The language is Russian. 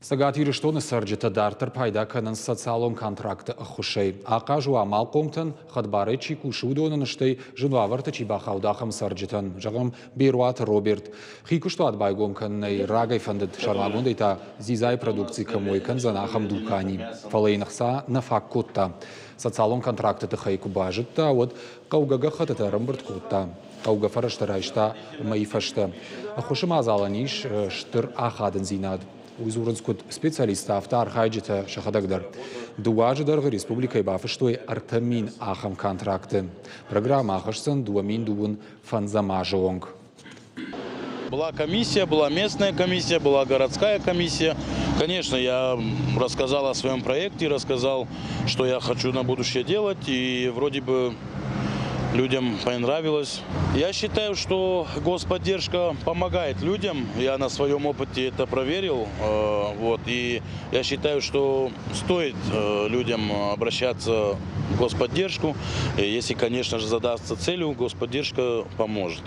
Сагат юриштоны сарджита дартар пайда канан социалон контракты ахушей. Ақажуа малкомтан хадбары чику шудоныныштай жынуаварта чибахаудахам сарджитан. Жағам Беруат Роберт. Хикуштуат байгом каннай рагай фандат шармагундайта зизай продукции камойкан занахам дукани. Фалейнахса на факкотта. Социалон контракты тахайку бажитта, вот каугага хатата рамбарт котта. Кауга фараштарайшта маифашта. Ахушим азаланиш штыр ахадын зинад. Узурынскут специалиста автор хайджита шахадагдар. Дуажидарга республика ибафыштой артамин ахам контракты. Программа ахашсан дуамин дуун фанзамажонг. Была комиссия, была местная комиссия, была городская комиссия. Конечно, я рассказал о своем проекте, рассказал, что я хочу на будущее делать, и вроде бы людям понравилось. Я считаю, что господдержка помогает людям. Я на своем опыте это проверил. И я считаю, что стоит людям обращаться в господдержку. Если, конечно же, задастся целью, господдержка поможет.